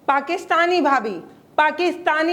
पाकिस्तानी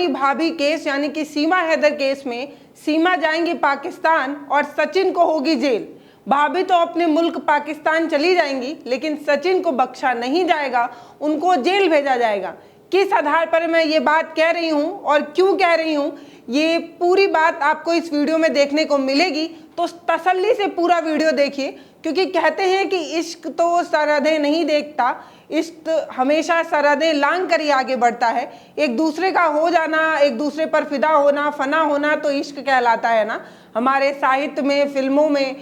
भाभी केस यानी कि सीमा हैदर केस में सीमा जाएंगी पाकिस्तान और सचिन को होगी जेल। भाभी तो अपने मुल्क पाकिस्तान चली जाएंगी, लेकिन सचिन को बख्शा नहीं जाएगा, उनको जेल भेजा जाएगा। किस आधार पर मैं ये बात कह रही हूँ और क्यों कह रही हूँ, ये पूरी बात आपको इस वीडियो में देखने को मिलेगी, तो तसल्ली से पूरा वीडियो देखिए। क्योंकि कहते हैं कि इश्क तो सरहदें नहीं देखता, इश्क हमेशा सरहदें लांघ कर ही आगे बढ़ता है। एक दूसरे का हो जाना, एक दूसरे पर फिदा होना, फना होना तो इश्क कहलाता है ना। हमारे साहित्य में, फिल्मों में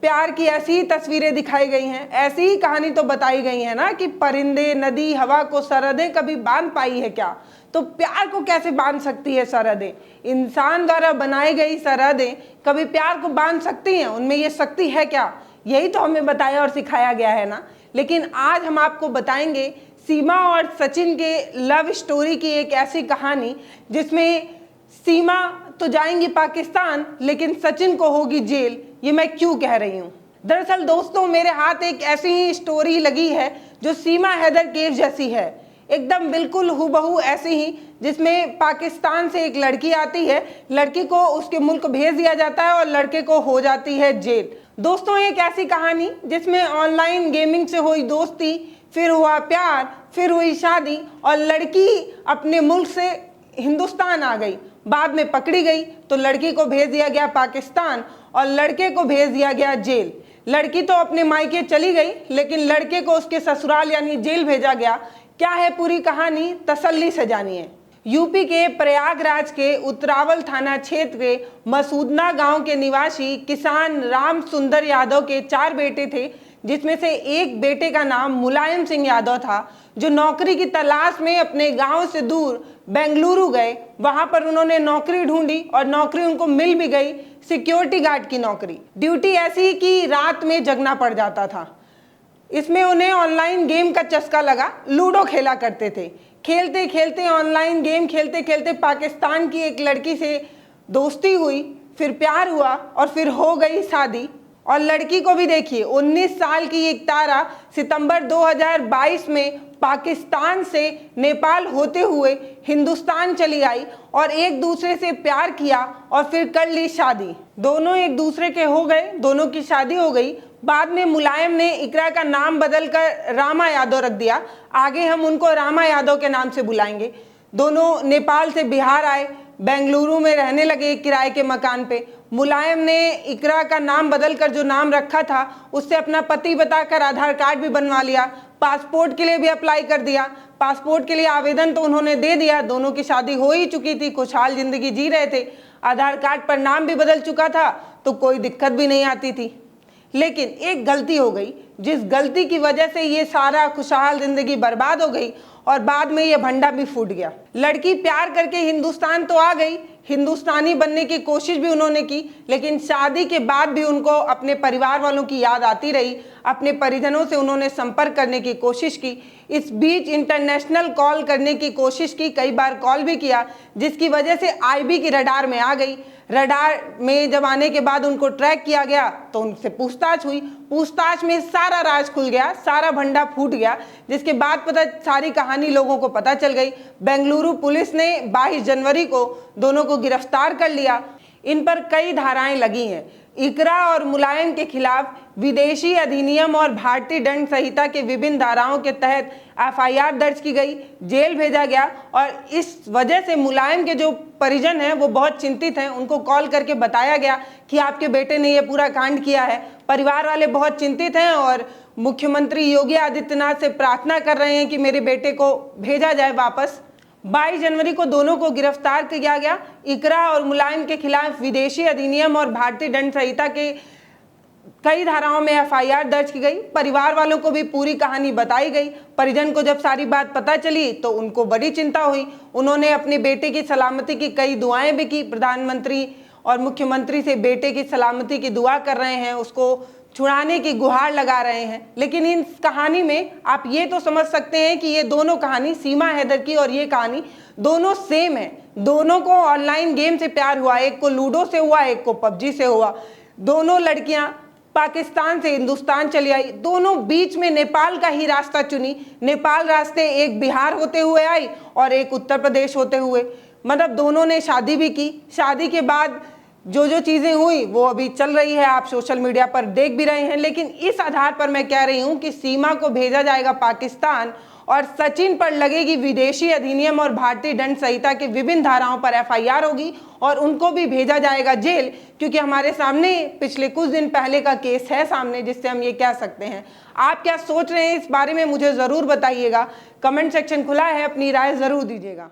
प्यार की ऐसी ही तस्वीरें दिखाई गई हैं, ऐसी ही कहानी तो बताई गई है ना कि परिंदे, नदी, हवा को सरहदें कभी बांध पाई है क्या? तो प्यार को कैसे बांध सकती है सरहदें? इंसान द्वारा बनाई गई सरहदें कभी प्यार को बांध सकती हैं? उनमें ये शक्ति है क्या? यही तो हमें बताया और सिखाया गया है ना। लेकिन आज हम आपको बताएंगे सीमा और सचिन के लव स्टोरी की एक ऐसी कहानी जिसमें सीमा तो जाएंगी पाकिस्तान, लेकिन सचिन को होगी जेल। ये मैं क्यों कह रही हूँ? दरअसल दोस्तों, मेरे हाथ एक ऐसी ही स्टोरी लगी है जो सीमा हैदर केस जैसी है, एकदम बिल्कुल हूबहू ऐसी ही, जिसमें पाकिस्तान से एक लड़की आती है, लड़की को उसके मुल्क भेज दिया जाता है और लड़के को हो जाती है जेल। दोस्तों, एक ऐसी कहानी जिसमें ऑनलाइन गेमिंग से हुई दोस्ती, फिर हुआ प्यार, फिर हुई शादी और लड़की अपने मुल्क से हिंदुस्तान आ गई, बाद में पकड़ी गई तो लड़की को भेज दिया गया पाकिस्तान और लड़के को भेज दिया गया जेल। लड़की तो अपने मायके चली गई, लेकिन लड़के को उसके ससुराल यानी जेल भेजा गया। क्या है पूरी कहानी, तसल्ली से जानिए। यूपी के प्रयागराज के उत्तरावल थाना क्षेत्र के मसूदना गांव के निवासी किसान राम सुंदर यादव के 4 बेटे थे, जिसमें से एक बेटे का नाम मुलायम सिंह यादव था, जो नौकरी की तलाश में अपने गांव से दूर बेंगलुरु गए। वहां पर उन्होंने नौकरी ढूंढी और नौकरी उनको मिल भी गई, सिक्योरिटी गार्ड की नौकरी। ड्यूटी ऐसी कि रात में जगना पड़ जाता था। इसमें उन्हें ऑनलाइन गेम का चस्का लगा, लूडो खेला करते थे। खेलते खेलते, ऑनलाइन गेम खेलते खेलते पाकिस्तान की एक लड़की से दोस्ती हुई, फिर प्यार हुआ और फिर हो गई शादी। और लड़की को भी देखिए, 19 साल की एक तारा सितंबर 2022 में पाकिस्तान से नेपाल होते हुए हिंदुस्तान चली आई और एक दूसरे से प्यार किया और फिर कर ली शादी। दोनों एक दूसरे के हो गए, दोनों की शादी हो गई। बाद में मुलायम ने इकरा का नाम बदलकर रामा यादव रख दिया, आगे हम उनको रामा यादव के नाम से बुलाएंगे। दोनों नेपाल से बिहार आए, बेंगलुरु में रहने लगे किराए के मकान पे। मुलायम ने इकरा का नाम बदलकर जो नाम रखा था उससे अपना पति बताकर आधार कार्ड भी बनवा लिया, पासपोर्ट के लिए भी अप्लाई कर दिया। पासपोर्ट के लिए आवेदन तो उन्होंने दे दिया, दोनों की शादी हो ही चुकी थी, खुशहाल जिंदगी जी रहे थे। आधार कार्ड पर नाम भी बदल चुका था तो कोई दिक्कत भी नहीं आती थी। लेकिन एक गलती हो गई, जिस गलती की वजह से ये सारा खुशहाल जिंदगी बर्बाद हो गई और बाद में ये भंडा भी फूट गया। लड़की प्यार करके हिंदुस्तान तो आ गई, हिंदुस्तानी बनने की कोशिश भी उन्होंने की, लेकिन शादी के बाद भी उनको अपने परिवार वालों की याद आती रही। अपने परिजनों से उन्होंने संपर्क करने की कोशिश की। इस बीच इंटरनेशनल कॉल करने की कोशिश की, कई बार कॉल भी किया, जिसकी वजह से आईबी की रडार में आ गई। रडार में जब आने के बाद उनको ट्रैक किया गया तो उनसे पूछताछ हुई। पूछताछ में सारा राज खुल गया, सारा भंडा फूट गया, जिसके बाद सारी कहानी लोगों को पता चल गई। बेंगलुरु पुलिस ने 22 जनवरी को दोनों को गिरफ्तार कर लिया। इन पर कई धाराएं लगी हैं। इकरा और मुलायम के खिलाफ विदेशी अधिनियम और भारतीय दंड संहिता के विभिन्न धाराओं के तहत एफआईआर दर्ज की गई, जेल भेजा गया। और इस वजह से मुलायम के जो परिजन हैं वो बहुत चिंतित हैं। उनको कॉल करके बताया गया कि आपके बेटे ने ये पूरा कांड किया है। परिवार वाले बहुत चिंतित हैं और मुख्यमंत्री योगी आदित्यनाथ से प्रार्थना कर रहे हैं कि मेरे बेटे को भेजा जाए वापस। 22 जनवरी को दोनों को गिरफ्तार किया गया। इकरा और मुलायम के खिलाफ विदेशी अधिनियम और भारतीय दंड संहिता के कई धाराओं में एफआईआर दर्ज की गई। परिवार वालों को भी पूरी कहानी बताई गई। परिजन को जब सारी बात पता चली तो उनको बड़ी चिंता हुई। उन्होंने अपने बेटे की सलामती की कई दुआएं भी की। प्रधानमंत्री और मुख्यमंत्री से बेटे की सलामती की दुआ कर रहे हैं, उसको छुड़ाने की गुहार लगा रहे हैं। लेकिन इन कहानी में आप ये तो समझ सकते हैं कि ये दोनों कहानी, सीमा हैदर की और ये कहानी, दोनों सेम है। दोनों को ऑनलाइन गेम से प्यार हुआ, एक को लूडो से हुआ, एक को पबजी से हुआ। दोनों लड़कियां पाकिस्तान से हिंदुस्तान चली आई, दोनों बीच में नेपाल का ही रास्ता चुनी। नेपाल रास्ते एक बिहार होते हुए आई और एक उत्तर प्रदेश होते हुए, मतलब दोनों ने शादी भी की। शादी के बाद जो जो चीज़ें हुई वो अभी चल रही है, आप सोशल मीडिया पर देख भी रहे हैं। लेकिन इस आधार पर मैं कह रही हूँ कि सीमा को भेजा जाएगा पाकिस्तान और सचिन पर लगेगी विदेशी अधिनियम और भारतीय दंड संहिता के विभिन्न धाराओं पर एफआईआर होगी और उनको भी भेजा जाएगा जेल, क्योंकि हमारे सामने पिछले कुछ दिन पहले का केस है सामने, जिससे हम ये कह सकते हैं। आप क्या सोच रहे हैं इस बारे में मुझे ज़रूर बताइएगा, कमेंट सेक्शन खुला है, अपनी राय ज़रूर दीजिएगा।